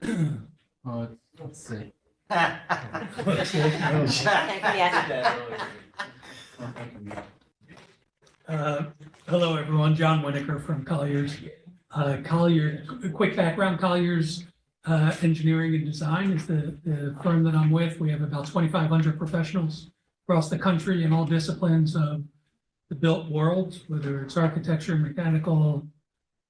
Let's see. Hello, everyone. John Winokur from Colliers. Colliers, a quick background, Colliers Engineering and Design is the firm that I'm with. We have about 2,500 professionals across the country in all disciplines of the built world, whether it's architecture, mechanical,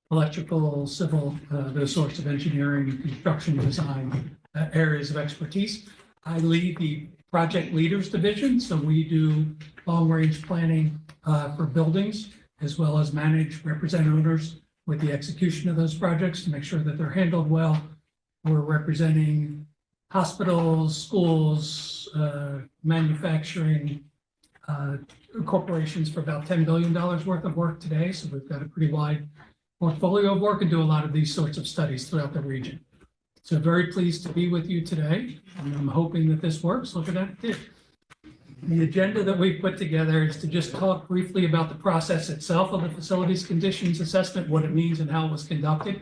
electrical, civil, those sorts of engineering, construction design areas of expertise. I lead the Project Leaders Division, so we do long-range planning for buildings, as well as manage, represent owners with the execution of those projects to make sure that they're handled well. We're representing hospitals, schools, manufacturing, corporations for about $10 billion worth of work today. So we've got a pretty wide portfolio of work and do a lot of these sorts of studies throughout the region. So very pleased to be with you today. And I'm hoping that this works. Look at that, it did. The agenda that we put together is to just talk briefly about the process itself of the facilities conditions assessment, what it means and how it was conducted,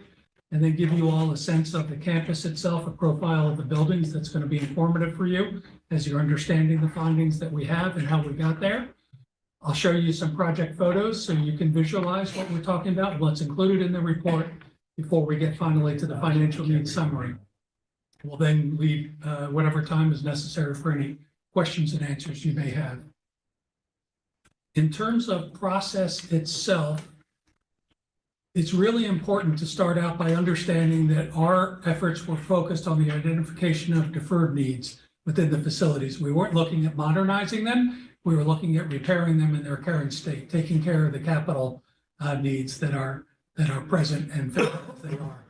and then give you all a sense of the campus itself, a profile of the buildings that's going to be informative for you as you're understanding the findings that we have and how we got there. I'll show you some project photos so you can visualize what we're talking about, what's included in the report before we get finally to the financial needs summary. We'll then leave whatever time is necessary for any questions and answers you may have. In terms of process itself, it's really important to start out by understanding that our efforts were focused on the identification of deferred needs within the facilities. We weren't looking at modernizing them. We were looking at repairing them in their current state, taking care of the capital needs that are present and felt as they are.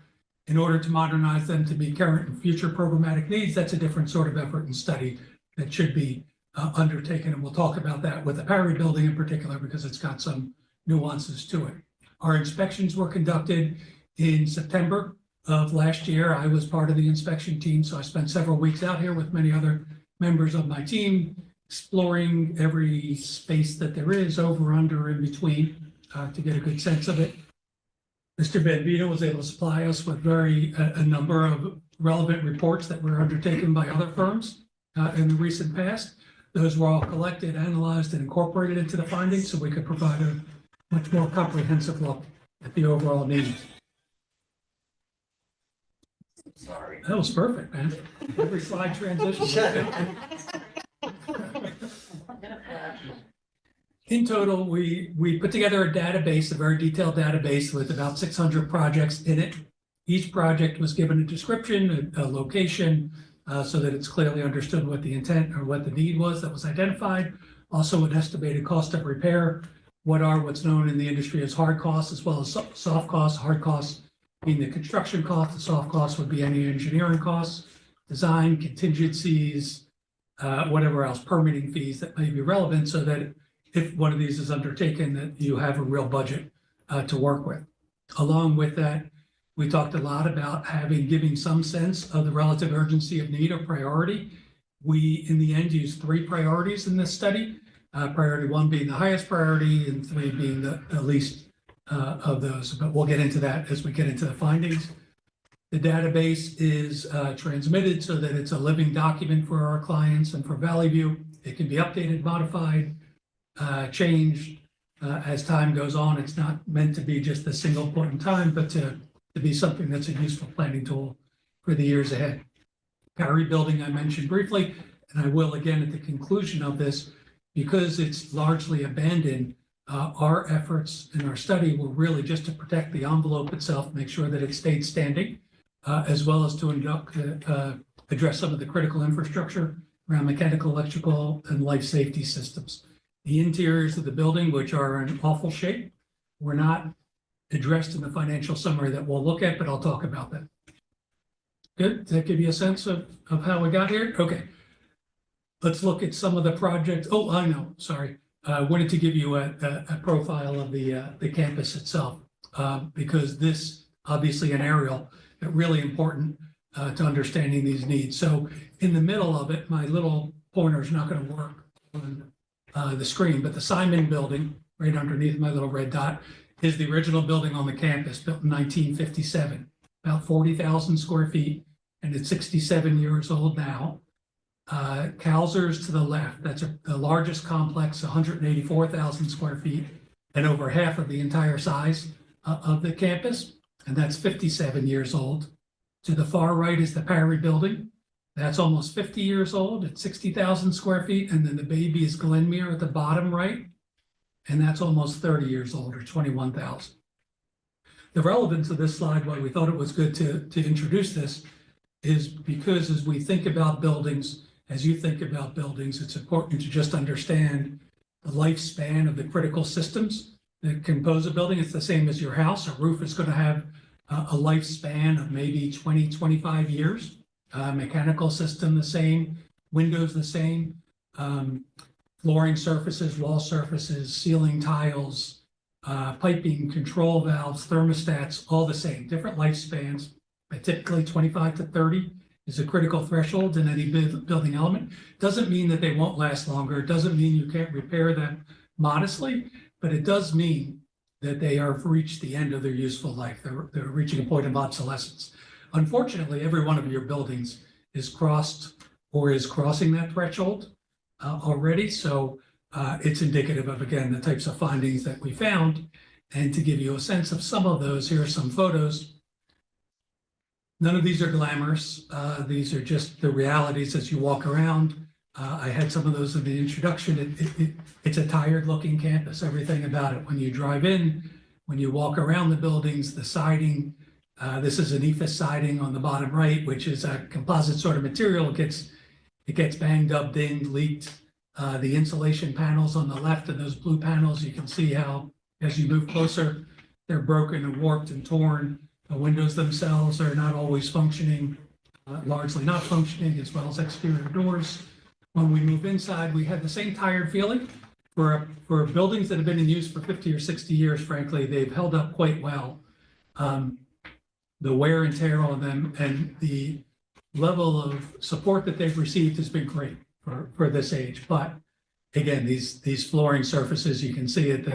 In order to modernize them to meet current and future programmatic needs, that's a different sort of effort and study that should be undertaken. And we'll talk about that with the Parry building in particular, because it's got some nuances to it. Our inspections were conducted in September of last year. I was part of the inspection team, so I spent several weeks out here with many other members of my team, exploring every space that there is over, under, in between, to get a good sense of it. Mr. Bambino was able to supply us with a number of relevant reports that were undertaken by other firms in the recent past. Those were all collected, analyzed, and incorporated into the findings so we could provide a much more comprehensive look at the overall needs. Sorry. That was perfect, man. Every slide transition. In total, we put together a database, a very detailed database with about 600 projects in it. Each project was given a description, a location, so that it's clearly understood what the intent or what the need was that was identified. Also an estimated cost of repair, what's known in the industry as hard costs, as well as soft costs. Hard costs being the construction cost, the soft costs would be any engineering costs, design, contingencies, whatever else, permitting fees that may be relevant, so that if one of these is undertaken, that you have a real budget to work with. Along with that, we talked a lot about giving some sense of the relative urgency of need or priority. We, in the end, used 3 priorities in this study. Priority 1 being the highest priority and 3 being the least of those. But we'll get into that as we get into the findings. The database is transmitted so that it's a living document for our clients and for Valley View. It can be updated, modified, changed as time goes on. It's not meant to be just a single point in time, but to be something that's a useful planning tool for the years ahead. Parry building I mentioned briefly, and I will again at the conclusion of this, because it's largely abandoned. Our efforts in our study were really just to protect the envelope itself, make sure that it stayed standing, as well as to address some of the critical infrastructure around mechanical, electrical, and life safety systems. The interiors of the building, which are in awful shape, were not addressed in the financial summary that we'll look at, but I'll talk about that. Good, does that give you a sense of how we got here? Okay. Let's look at some of the projects. Oh, I know, sorry. I wanted to give you a profile of the campus itself, because this, obviously an aerial, but really important to understanding these needs. So in the middle of it, my little pointer is not going to work on the screen, but the Simon building, right underneath my little red dot, is the original building on the campus, built in 1957, about 40,000 square feet, and it's 67 years old now. Calzer's to the left, that's the largest complex, 184,000 square feet, and over half of the entire size of the campus, and that's 57 years old. To the far right is the Parry Building. That's almost 50 years old at 60,000 square feet, and then the baby is Glenmere at the bottom right, and that's almost 30 years old, or 21,000. The relevance of this slide, why we thought it was good to introduce this, is because as we think about buildings, as you think about buildings, it's important to just understand the lifespan of the critical systems that compose a building. It's the same as your house. A roof is going to have a lifespan of maybe 20, 25 years. Mechanical system the same, windows the same, flooring surfaces, wall surfaces, ceiling tiles, piping, control valves, thermostats, all the same, different lifespans, but typically 25 to 30 is a critical threshold in any building element. Doesn't mean that they won't last longer. It doesn't mean you can't repair them modestly, but it does mean that they have reached the end of their useful life. They're reaching a point of obsolescence. Unfortunately, every one of your buildings is crossed or is crossing that threshold already. So it's indicative of, again, the types of findings that we found. And to give you a sense of some of those, here are some photos. None of these are glamorous. These are just the realities as you walk around. I had some of those in the introduction. It's a tired looking campus, everything about it. When you drive in, when you walk around the buildings, the siding, this is an EIFS siding on the bottom right, which is a composite sort of material. It gets banged up, dinged, leaked. The insulation panels on the left and those blue panels, you can see how as you move closer, they're broken and warped and torn. The windows themselves are not always functioning, largely not functioning, as well as exterior doors. When we move inside, we had the same tired feeling. For buildings that have been in use for 50 or 60 years, frankly, they've held up quite well. The wear and tear on them and the level of support that they've received has been great for this age. But again, these flooring surfaces, you can see it,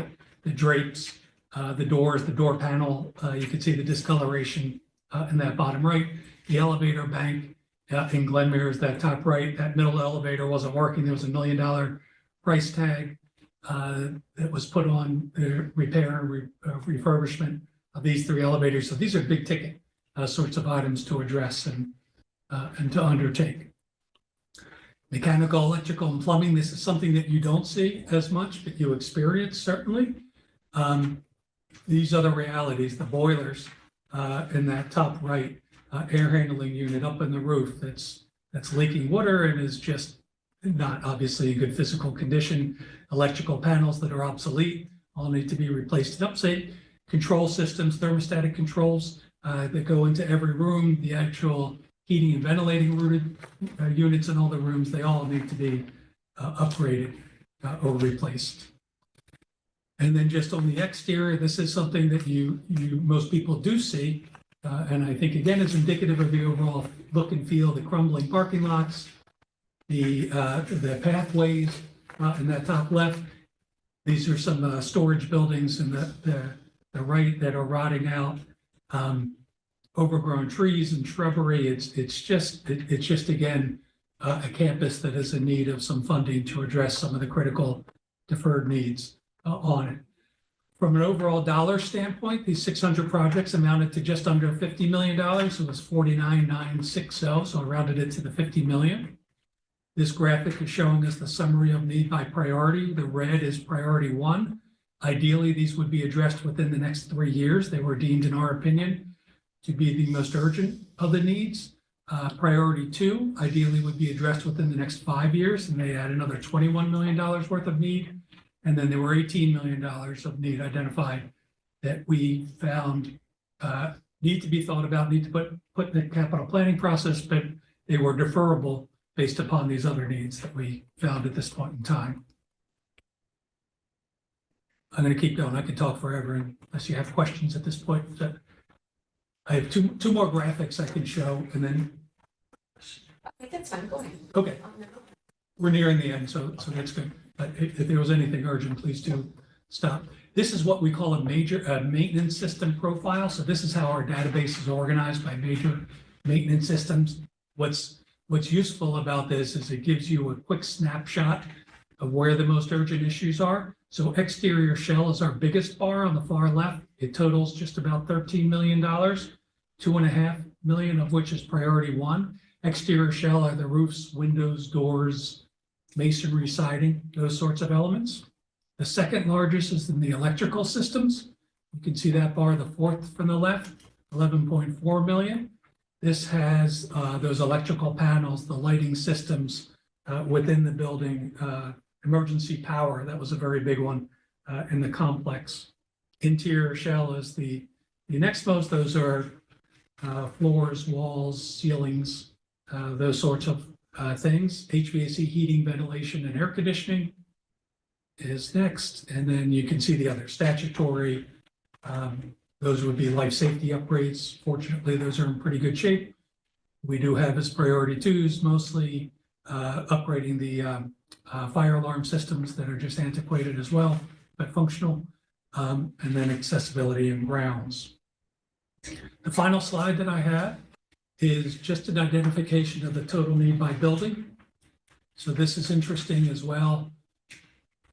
the drapes, the doors, the door panel, you can see the discoloration in that bottom right. The elevator bank in Glenmere is that top right. That middle elevator wasn't working. There was $1 million price tag that was put on the repair and refurbishment of these 3 elevators. So these are big ticket sorts of items to address and to undertake. Mechanical, electrical, and plumbing, this is something that you don't see as much, but you experience certainly. These are the realities, the boilers in that top right, air handling unit up in the roof that's leaking water and is just not obviously in good physical condition. Electrical panels that are obsolete all need to be replaced and update. Control systems, thermostatic controls that go into every room, the actual heating and ventilating units in all the rooms, they all need to be upgraded or replaced. And then just on the exterior, this is something that most people do see. And I think, again, it's indicative of the overall look and feel, the crumbling parking lots, the pathways in that top left. These are some storage buildings in the right that are rotting out. Overgrown trees and shrubbery. It's just again, a campus that is in need of some funding to address some of the critical deferred needs on it. From an overall dollar standpoint, these 600 projects amounted to just under $50 million. It was 49,960, so I rounded it to the 50 million. This graphic is showing us the summary of need by priority. The red is priority 1. Ideally, these would be addressed within the next 3 years. They were deemed, in our opinion, to be the most urgent of the needs. Priority 2, ideally, would be addressed within the next 5 years, and they had another $21 million worth of need. And then there were $18 million of need identified that we found need to be thought about, need to put in the capital planning process, but they were deferrable based upon these other needs that we found at this point in time. I'm going to keep going. I could talk forever unless you have questions at this point. But I have two more graphics I can show, and then. I think that's fine. Go ahead. Okay. We're nearing the end, so that's good. But if there was anything urgent, please do stop. This is what we call a major maintenance system profile. So this is how our database is organized by major maintenance systems. What's useful about this is it gives you a quick snapshot of where the most urgent issues are. So exterior shell is our biggest bar on the far left. It totals just about $13 million, 2.5 million of which is priority one. Exterior shell are the roofs, windows, doors, masonry siding, those sorts of elements. The second largest is in the electrical systems. You can see that bar, the fourth from the left, 11.4 million. This has those electrical panels, the lighting systems within the building, emergency power. That was a very big one in the complex. Interior shell is the next most. Those are floors, walls, ceilings, those sorts of things. HVAC, heating, ventilation, and air conditioning is next. And then you can see the other statutory. Those would be life safety upgrades. Fortunately, those are in pretty good shape. We do have as priority twos, mostly upgrading the fire alarm systems that are just antiquated as well, but functional. And then accessibility and grounds. The final slide that I have is just an identification of the total need by building. So this is interesting as well.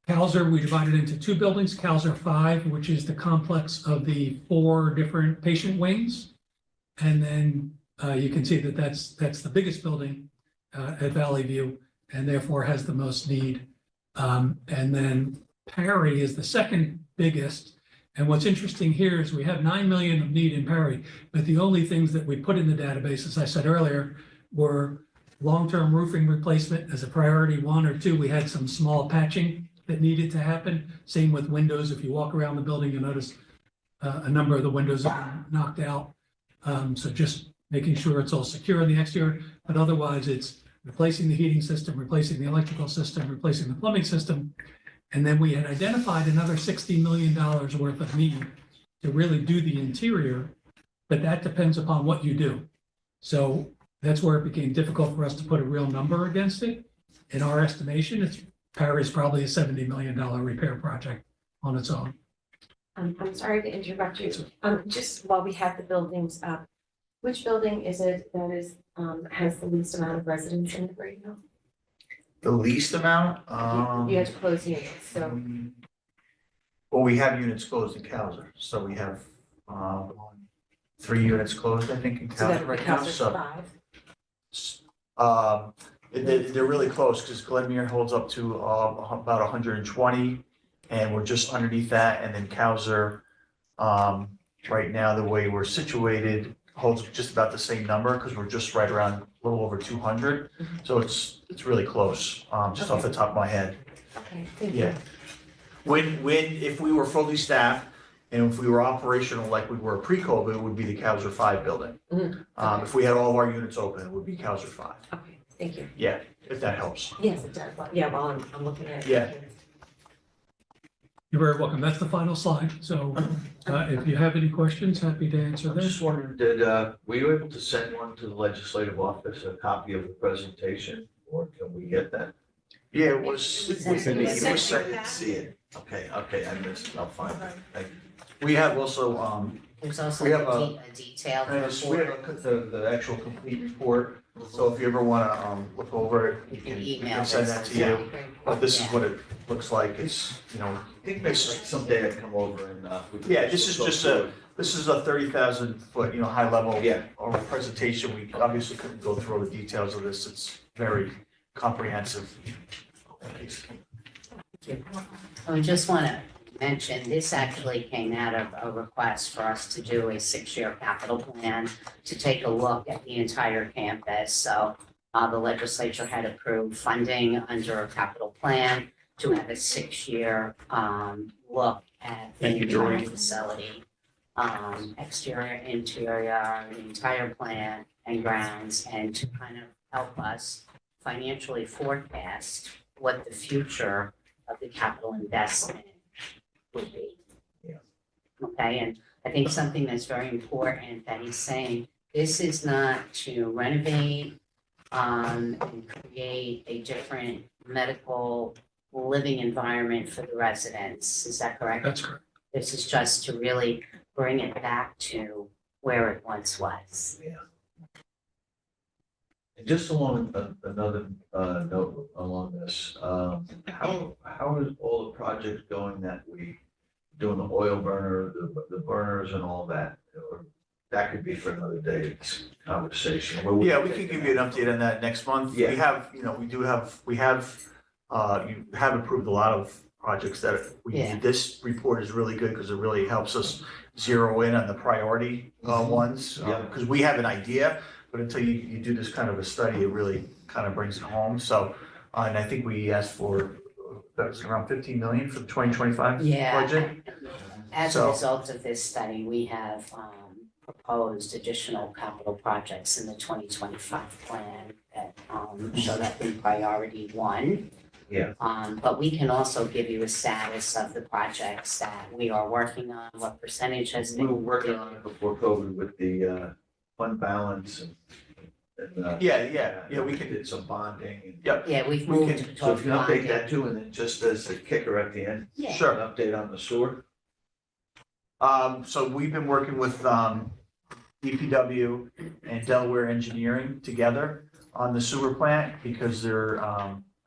Cowser, we divided into two buildings, Cowser 5, which is the complex of the 4 different patient wings. And then you can see that that's the biggest building at Valley View and therefore has the most need. And then Perry is the second biggest. And what's interesting here is we have 9 million of need in Perry, but the only things that we put in the database, as I said earlier, were long-term roofing replacement as a priority 1 or 2. We had some small patching that needed to happen. Same with windows. If you walk around the building, you'll notice a number of the windows have been knocked out. So just making sure it's all secure in the exterior, but otherwise it's replacing the heating system, replacing the electrical system, replacing the plumbing system. And then we had identified another $60 million worth of need to really do the interior, but that depends upon what you do. So that's where it became difficult for us to put a real number against it. In our estimation, Perry is probably a $70 million repair project on its own. I'm sorry to interrupt you. Just while we have the buildings up, which building is it that is, has the least amount of residents in it right now? The least amount, You had to close units, so. well, we have units closed in Cowser, so we have 3 units closed, I think, in So that Cowser right now, Cowser's so. 5. They're really close, because Glenmere holds up to about 120, and we're just underneath that, and then Cowser, right now, the way we're situated, holds just about the same number, because we're just right around a little over 200, so it's really close, just off the top of my head. Okay, thank Yeah. you. If we were fully staffed and if we were operational like we were pre-COVID, it would be the Cowser 5 building. Mhm. If we had all of our units open, it would be Cowser 5. Okay, thank you. Yeah, if that helps. Yes, it does. Yeah, well, I'm looking at it. Yeah. You're very welcome. That's the final slide. So if you have any questions, happy to answer I'm this. just wondering, were you able to send one to the legislative office, a copy of the presentation, or can we get that? Yeah, it was. It was sent- It it was sent I back. see it. Okay, I missed it, I'll find it. Thank you. We have also, There's also We have a detailed we report. have the actual complete report. So if you ever want to look over it, we You can can we email can send this that to to you. me. But this is Yeah. what it looks like. It's, I think maybe someday I'd come over and, we could Yeah, this is go just through this is a 30,000 foot, high level. Yeah. Or presentation. We obviously couldn't go through all the details of this. It's very comprehensive. I just want to mention, this actually came out of a request for us to do a 6-year capital plan to take a look at the entire campus. So the legislature had approved funding under a capital plan to have a 6-year look at the Thank you, entire Julie. facility. Exterior, interior, the entire plan and grounds, and to kind of help us financially forecast what the future of the capital investment would be. Yeah. Okay, and I think something that's very important that he's saying, this is not to renovate and create a different medical living environment for the residents. Is that correct? That's correct. This is just to really bring it back to where it once was. And just along another note along this, how is all the projects going that we doing the oil burner, the burners and all that? Or that could be for another day's conversation. Where Yeah, we can give you an update on that next month. Yeah. We have, you know, we have, you have approved a lot of projects that Yeah. this report is really good because it really helps us zero in on the priority ones. Yeah. Because we have an idea, but until you do this kind of a study, it really kind of brings it home. So, and I think we asked for, that was around 15 million for the 2025 Yeah. budget. As a So- result of this study, we have proposed additional capital projects in the 2025 plan that show that in priority one. Yeah. But we can also give you a status of the projects that we are working on, what percentage has We been. were working on it before COVID with the fund balance and. Yeah, we can, Did some bonding and. yep, Yeah, we've We moved can- to So towards if you update bonding. that too, and then just as a kicker at the end, Yeah. sure. an update on the sewer. So we've been working with DPW and Delaware Engineering together on the sewer plant because they're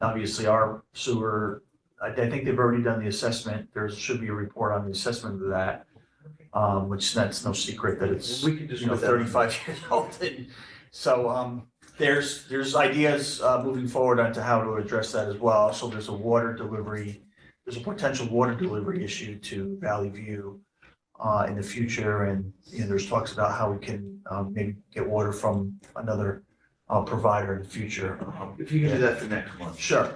obviously our sewer, I think they've already done the assessment. There should be a report on the assessment of that, which that's no secret that it's, We could just you know, put that on. 35 years old. And so there's ideas moving forward onto how to address that as well. So there's a potential water delivery issue to Valley View in the future, and you know, there's talks about how we can maybe get water from another provider in the future. If you can do that for next month. Sure.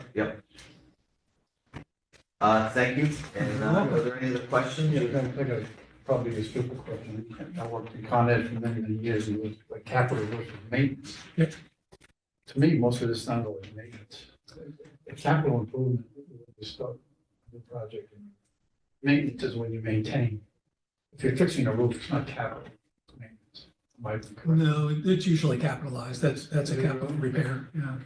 Thank you. And are there any other questions? Yeah, I got probably a stupid question. I worked in Con Ed for many, many years, and it was like capital versus maintenance. Yep. To me, most of this sounds like maintenance. A capital improvement, you start the project. Maintenance is when you maintain. If you're fixing a roof, it's not capital, it's maintenance. Am I correct? No, it's usually capitalized. That's a capital repair, yeah.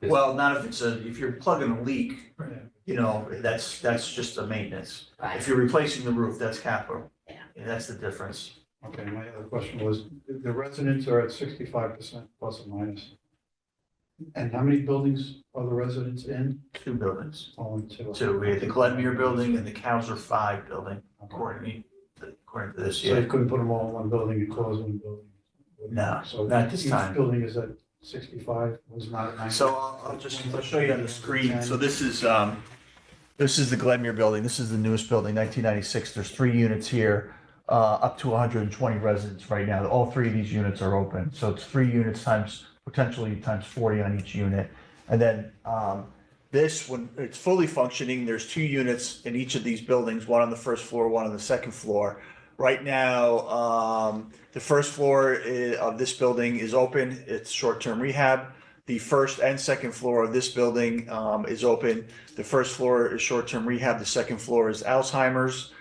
Well, not if you're plugging a leak, Right. you know, that's just a maintenance. Right. If you're replacing the roof, that's capital. Yeah. And that's the difference. Okay, my other question was, the residents are at 65% plus or minus. And how many buildings are the residents in? 2 buildings. Only two. So we had the Glenmere building and the Cowser 5 building, according to this So you year. couldn't put them all in one building, you close one building? No, So not this each time. building is at 65, one's not at 90? So I'll show you on the screen. So this is the Glenmere building. This is the newest building, 1996. There's 3 units here, up to 120 residents right now. All 3 of these units are open. So it's 3 units potentially times 40 on each unit. And then this, when it's fully functioning, there's 2 units in each of these buildings, one on the first floor, one on the second floor. Right now, the first floor of this building is open. It's short-term rehab. The first and second floor of this building is open. The first floor is short-term rehab. The second floor is Alzheimer's.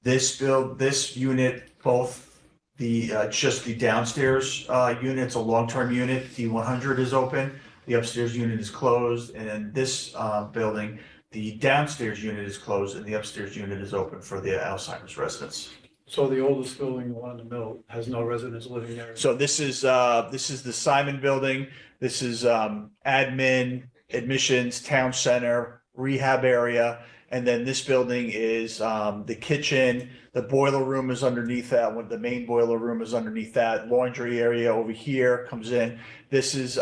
This unit, both just the downstairs unit's a long-term unit. D100 is open. The upstairs unit is closed. And then this building, the downstairs unit is closed and the upstairs unit is open for the Alzheimer's residents. So the oldest building, the one in the middle, has no residents living there? So this is the Simon Building. This is admin, admissions, town center, rehab area. And then this building is the kitchen. The boiler room is underneath that one. The main boiler room is underneath that. Laundry area over here comes in. This is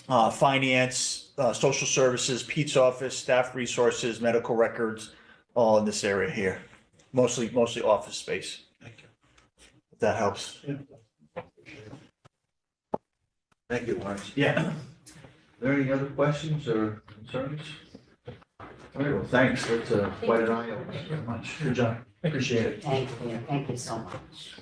finance, social services, Pete's office, staff resources, medical records, all in this area here. Mostly office space. Thank you. If that helps. Yeah. Thank you, Lawrence. Yeah. Are there any other questions or concerns? All right, well, thanks. That's quite an eye opener. Very much. Good job. Appreciate it. Thank you so much.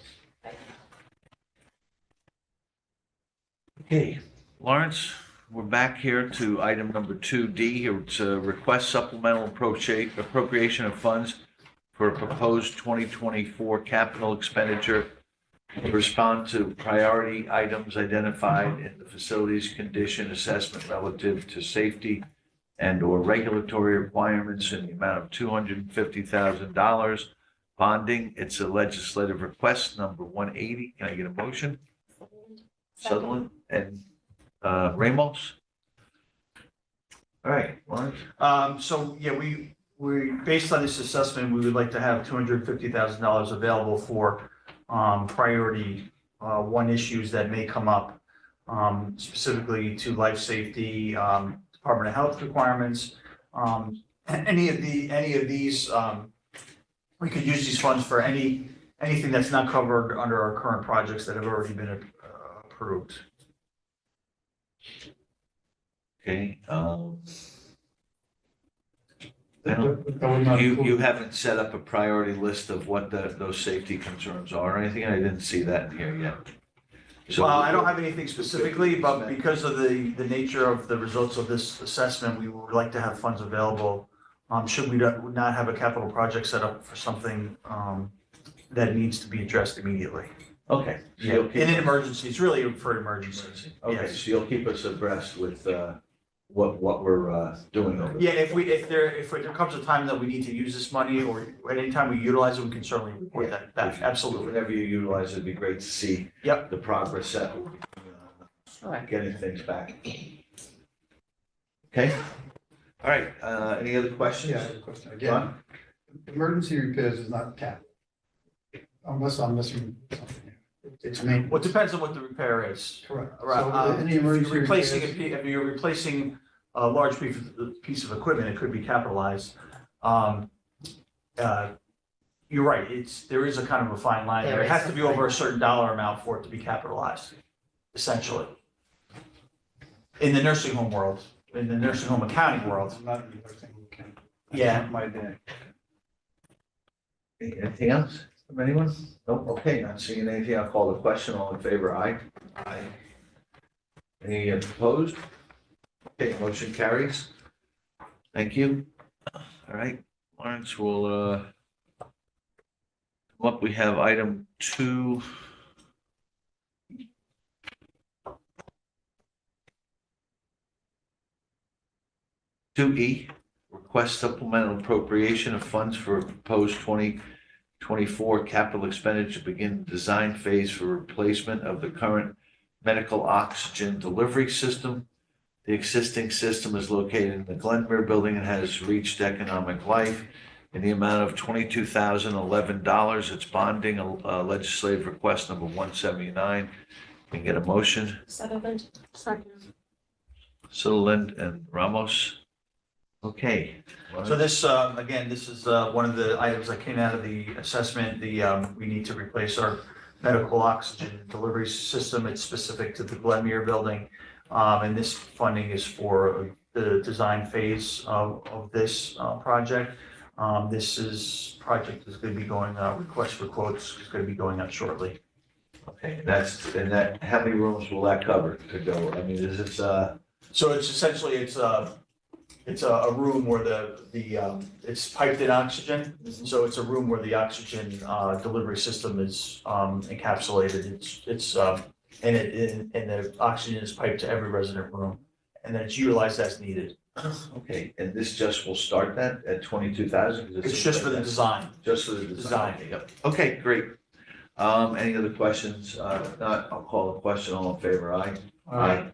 Okay, Lawrence, we're back here to item number 2D. It's a request supplemental appropriation of funds for a proposed 2024 capital expenditure to respond to priority items identified in the facilities condition assessment relative to safety and/or regulatory requirements in the amount of $250,000. Bonding, it's a legislative request number 180. Can I get a motion? Sutherland and Ramos. All right, Lawrence. So, yeah, based on this assessment, we would like to have $250,000 available for priority one issues that may come up, specifically to life safety, Department of Health requirements. Any of these, we could use these funds for anything that's not covered under our current projects that have already been approved. Okay, That would not you include- haven't set up a priority list of what those safety concerns are or anything? I didn't see that in here yet. So Well, I don't have anything specifically, but because of the nature of the results of this assessment, we would like to have funds available. Should we not have a capital project set up for something that needs to be addressed immediately. Okay. so Yeah, you'll keep in an us- emergency, it's really for emergencies. Okay, Yes. so you'll keep us abreast with what we're doing over there. Yeah, if there comes a time that we need to use this money, or at any time we utilize it, we can certainly report that back, absolutely. Whenever you utilize it, it'd be great to see. Yep. The progress that we're Sure. getting things back. Okay, all right, any other questions? Yeah, I have a question. Again, Ron? emergency repairs is not capital. Unless I'm missing something here. It's maintenance. Well, it depends on what the repair is. Correct. Right, So any if emergency you're replacing, repairs- if you're replacing a large piece of equipment, it could be capitalized. You're right, there is a kind of a fine line there. There It has is to a be over a fine certain dollar amount for it to be capitalized, essentially. In the nursing home world, in the nursing home accounting world, I'm not in the nursing home account. That's Yeah. not my day. Anything else from anyone? Nope, okay, not seeing anything, I'll call the question, all in favor, aye? Aye. Any opposed? Okay, motion carries. Thank you. All right, Lawrence, we'll, what we have item 2. Two E, request supplemental appropriation of funds for proposed 2024 capital expenditure to begin design phase for replacement of the current medical oxygen delivery system. The existing system is located in the Glenmere Building and has reached economic life in the amount of $22,011. It's bonding, legislative request number 179. Can get a motion? Sutherland. Sutherland and Ramos. Okay. so this, again, this is one of the items that came out of the assessment. We need to replace our medical oxygen delivery system. It's specific to the Glenmere Building. And this funding is for the design phase of this project. Project is going to be going, request for quotes is going to be going out shortly. Okay, how many rooms will that cover to go? I mean, is it, So it's essentially, it's a room where it's piped in oxygen. So it's a room where the oxygen delivery system is encapsulated. And the oxygen is piped to every resident room, and then it's utilized as needed. okay, and this just will start that at 22,000? It's just for the design. Just for the design. Design. Yep. Okay, great. Any other questions? If not, I'll call the question. All in favor, aye? Aye.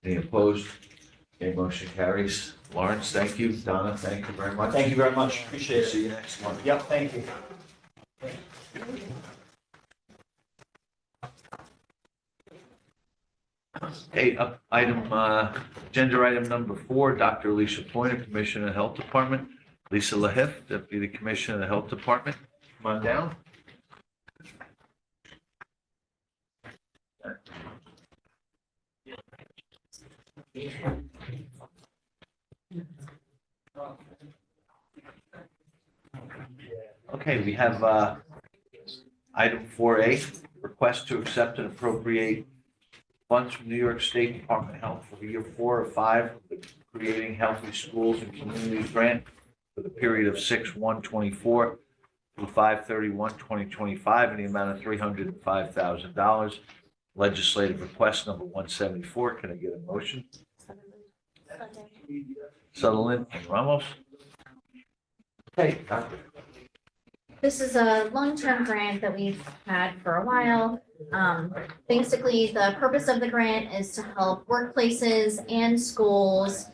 Any opposed? Okay, motion carries. Lawrence, thank you. Donna, thank you very much. Thank you very much. Appreciate it. See you next month. Yep, thank you. Okay, agenda item number 4, Dr. Alicia Pointer, Commissioner of the Health Department. Lisa Lahif, Deputy Commissioner of the Health Department. Come on down. Okay, we have item 4A, request to accept and appropriate funds from New York State Department of Health for year 4 of 5 of the Creating Healthy Schools and Communities Grant for the period of 6/1/24 through 5/31/2025 in the amount of $305,000. Legislative request number 174. Can I get a motion? Sutherland and Ramos. Okay, Doctor. This is a long-term grant that we've had for a while. Basically, the purpose of the grant is to help workplaces and schools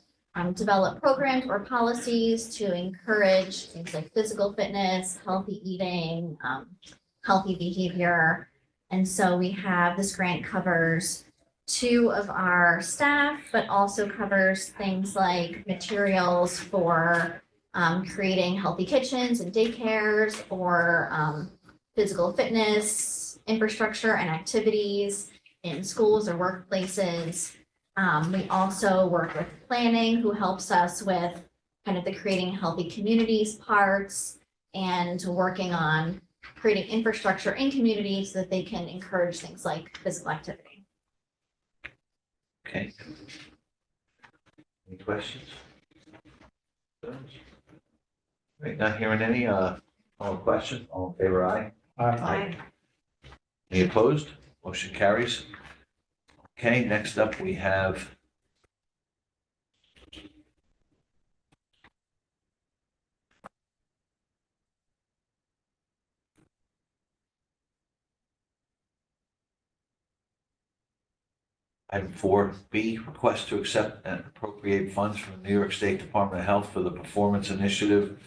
develop programs or policies to encourage things like physical fitness, healthy eating, healthy behavior. And so we have, this grant covers 2 of our staff, but also covers things like materials for creating healthy kitchens and daycares, or physical fitness infrastructure and activities in schools or workplaces. We also work with planning, who helps us with kind of the creating healthy communities parts and working on creating infrastructure in communities so that they can encourage things like physical activity. Okay. Any questions? Right, not hearing any, all question, all in favor, aye? Aye. Any opposed? Motion carries. Okay, next up, we have item 4B, request to accept and appropriate funds from the New York State Department of Health for the Performance Incentive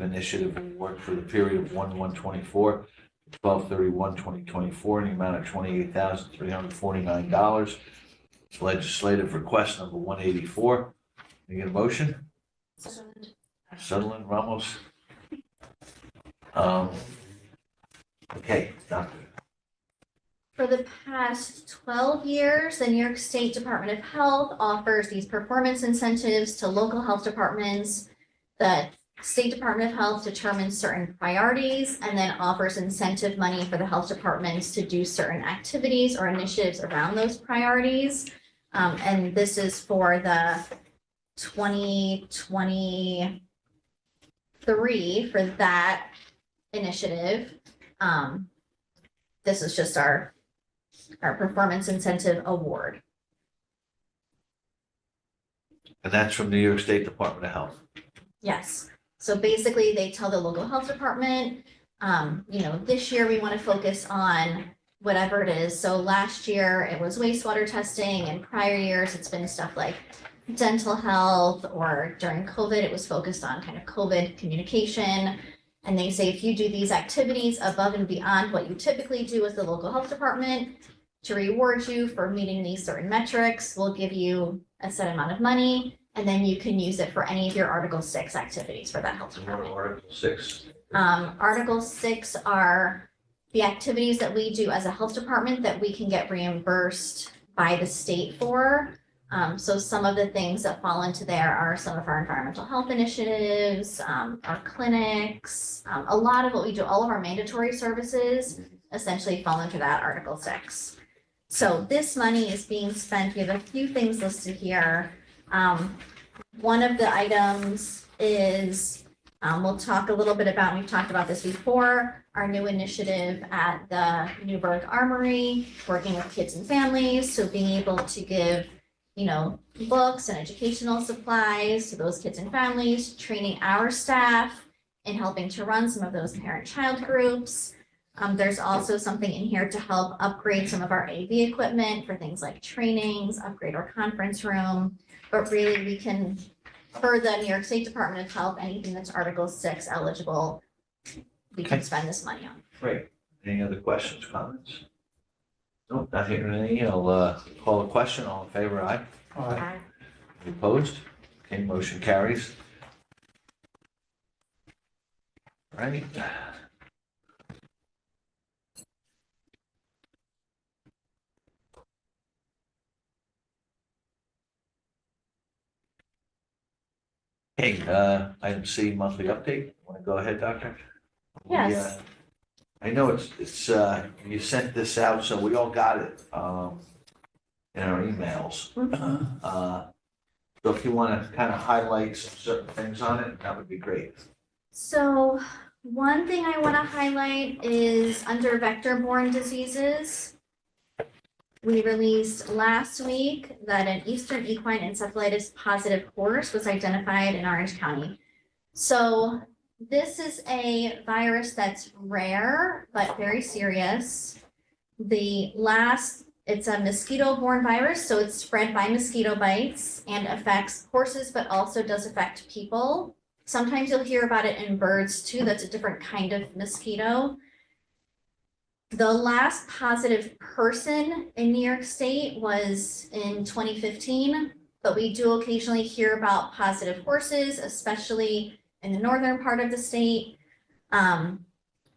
Initiative Award for the period of 1/1/24 to 12/31/2024 in the amount of $28,349. It's legislative request number 184. Can I get a motion? Sutherland, Ramos. Okay, Doctor. For the past 12 years, the New York State Department of Health offers these performance incentives to local health departments. The State Department of Health determines certain priorities and then offers incentive money for the health departments to do certain activities or initiatives around those priorities. And this is for the 2023 for that initiative. This is just our performance incentive award. And that's from New York State Department of Health. Yes, so basically they tell the local health department, this year we want to focus on whatever it is. So last year it was wastewater testing, and prior years it's been stuff like dental health, or during COVID, it was focused on kind of COVID communication. And they say, if you do these activities above and beyond what you typically do as the local health department, to reward you for meeting these certain metrics, we'll give you a set amount of money, and then you can use it for any of your Article 6 activities for that health department. Article 6. Article 6 are the activities that we do as a health department that we can get reimbursed by the state for. So some of the things that fall into there are some of our environmental health initiatives, our clinics, a lot of what we do, all of our mandatory services essentially fall into that Article 6. So this money is being spent, we have a few things listed here. One of the items is, we'll talk a little bit about, we've talked about this before, our new initiative at the Newburgh Armory, working with kids and families, so being able to give books and educational supplies to those kids and families, training our staff in helping to run some of those parent-child groups. There's also something in here to help upgrade some of our AV equipment for things like trainings, upgrade our conference room. But really, we can, for the New York State Department of Health, anything that's Article 6 eligible, we can Okay. spend this money on. Great. Any other questions, comments? Nope, not hearing any. I'll call a question. All in favor, aye? Aye. Any opposed? Okay, motion carries. All right. Okay, item C, monthly update. Want to go ahead, Doctor? Yes. I know it's you sent this out, so we all got it in our emails. So if you want to kind of highlight some certain things on it, that would be great. So one thing I want to highlight is under vector-borne diseases. We released last week that an Eastern equine encephalitis positive horse was identified in Orange County. So this is a virus that's rare, but very serious. It's a mosquito-borne virus, so it's spread by mosquito bites and affects horses, but also does affect people. Sometimes you'll hear about it in birds too. That's a different kind of mosquito. The last positive person in New York State was in 2015, but we do occasionally hear about positive horses, especially in the northern part of the state.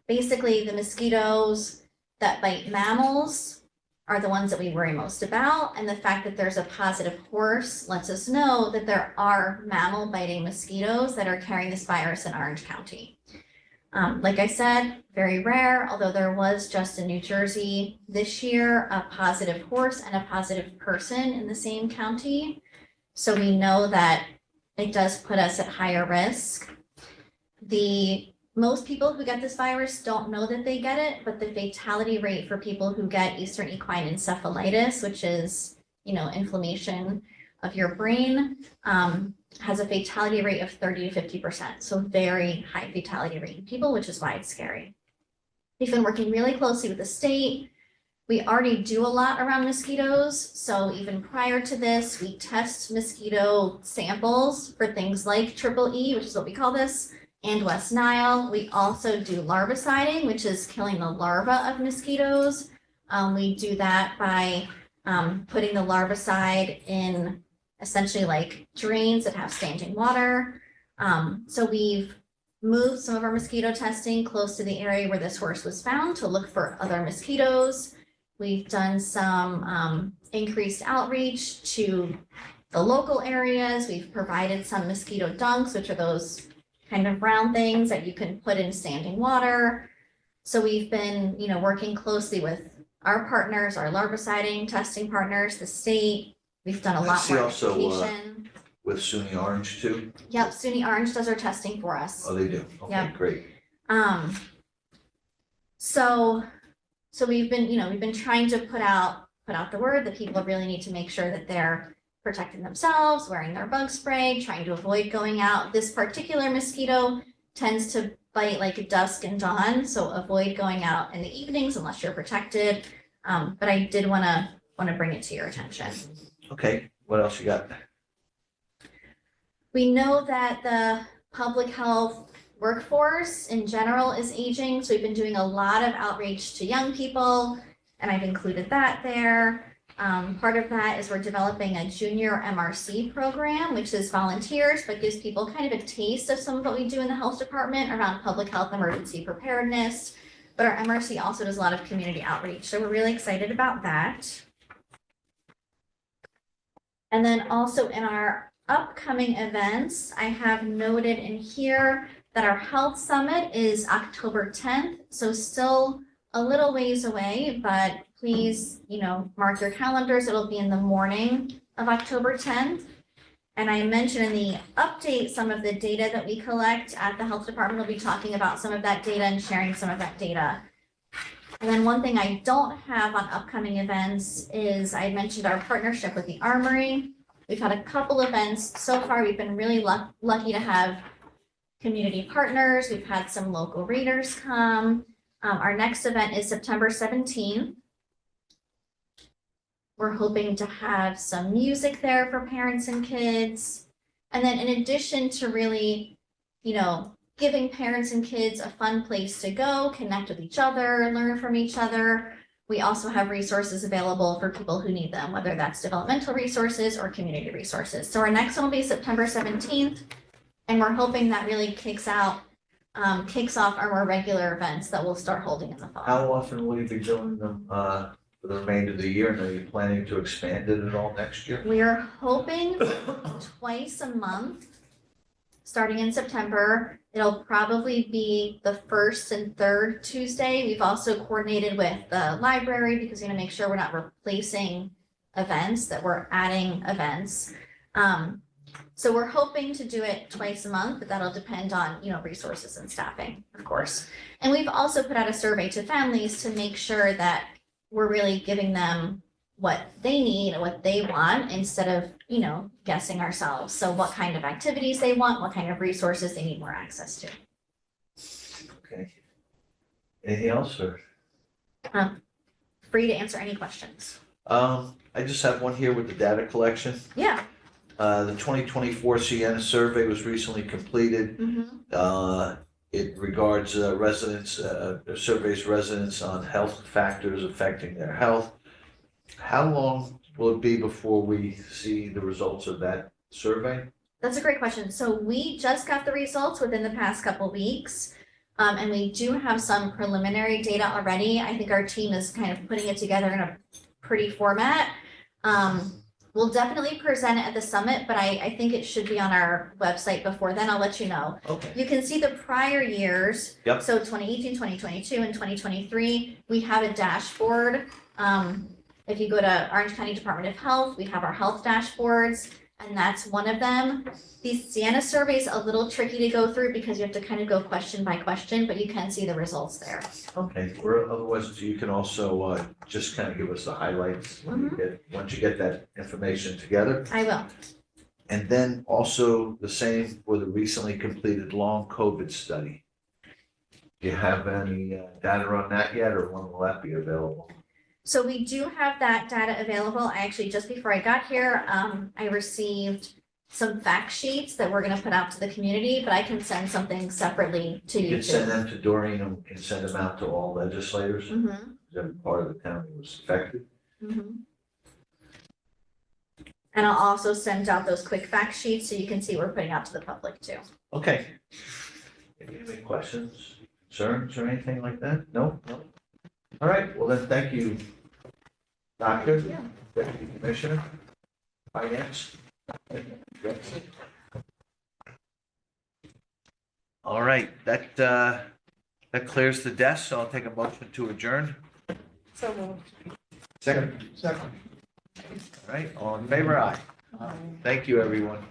Basically, the mosquitoes that bite mammals are the ones that we worry most about. And the fact that there's a positive horse lets us know that there are mammal biting mosquitoes that are carrying this virus in Orange County. Like I said, very rare, although there was just in New Jersey this year, a positive horse and a positive person in the same county. So we know that it does put us at higher risk. Most people who get this virus don't know that they get it, but the fatality rate for people who get Eastern equine encephalitis, which is, inflammation of your brain, has a fatality rate of 30 to 50%. So very high fatality rate in people, which is why it's scary. We've been working really closely with the state. We already do a lot around mosquitoes. So even prior to this, we test mosquito samples for things like triple E, which is what we call this, and West Nile. We also do larviciding, which is killing the larva of mosquitoes. We do that by putting the larvicide in essentially like drains that have standing water. So we've moved some of our mosquito testing close to the area where this horse was found to look for other mosquitoes. We've done some increased outreach to the local areas. We've provided some mosquito dunks, which are those kind of round things that you can put in standing water. So we've been, working closely with our partners, our larviciding testing partners, the state. We've done a I lot see more also, education. With SUNY Orange too? Yep, SUNY Orange does our testing for us. Oh, they do? Okay, Yep. great. So we've been trying to put out the word that people really need to make sure that they're protecting themselves, wearing their bug spray, trying to avoid going out. This particular mosquito tends to bite like dusk and dawn, so avoid going out in the evenings unless you're protected. But I did want to bring it to your attention. Okay, what else you got? We know that the public health workforce in general is aging, so we've been doing a lot of outreach to young people, and I've included that there. Part of that is we're developing a junior MRC program, which is volunteers, but gives people kind of a taste of some of what we do in the health department around public health emergency preparedness. But our MRC also does a lot of community outreach, so we're really excited about that. And then also in our upcoming events, I have noted in here that our health summit is October 10th, so still a little ways away, but please, mark your calendars. It'll be in the morning of October 10th. And I mentioned in the update some of the data that we collect at the health department. We'll be talking about some of that data and sharing some of that data. And then one thing I don't have on upcoming events is I mentioned our partnership with the Armory. We've had a couple events so far. We've been really lucky to have community partners. We've had some local readers come. Our next event is September 17th. We're hoping to have some music there for parents and kids. And then in addition to really, giving parents and kids a fun place to go, connect with each other, learn from each other, we also have resources available for people who need them, whether that's developmental resources or community resources. So our next one will be September 17th. And we're hoping that really kicks off our more regular events that we'll start holding in the fall. How often will you be doing them for the remainder of the year? And are you planning to expand it at all next year? We are hoping twice a month, starting in September. It'll probably be the first and third Tuesday. We've also coordinated with the library because we want to make sure we're not replacing events, that we're adding events. So we're hoping to do it twice a month, but that'll depend on, resources and staffing, of course. And we've also put out a survey to families to make sure that we're really giving them what they need and what they want instead of, guessing ourselves. So what kind of activities they want, what kind of resources they need more access to. Okay. Anything else, or? Free to answer any questions. I just have one here with the data collection. Yeah. The 2024 Sienna survey was recently completed. Mhm. It regards residents, surveys residents on health factors affecting their health. How long will it be before we see the results of that survey? That's a great question. So we just got the results within the past couple weeks. And we do have some preliminary data already. I think our team is kind of putting it together in a pretty format. We'll definitely present it at the summit, but I think it should be on our website before then. I'll let you know. Okay. You can see the prior years. Yep. So 2018, 2022, and 2023, we have a dashboard. If you go to Orange County Department of Health, we have our health dashboards, and that's one of them. The Sienna survey is a little tricky to go through because you have to kind of go question by question, but you can see the results there. Okay, or otherwise, you can also just kind of give us the highlights when you get, once you get that information together. I will. And then also the same for the recently completed long COVID study. Do you have any data on that yet, or when will that be available? So we do have that data available. I actually, just before I got here, I received some fact sheets that we're gonna put out to the community, but I can send something separately to You you can send too. them to Doreen and can send them out to all legislators. Mhm, Every part of the county was affected. mhm. And I'll also send out those quick fact sheets so you can see what we're putting out to the public too. Okay. Any questions, concerns, or anything like that? No? No? All right, well then, thank you, Doctor, Deputy Commissioner, Finance. All right, that clears the desk, so I'll take a motion to adjourn. So moved. Second. All right, all in favor, aye. Thank you, everyone.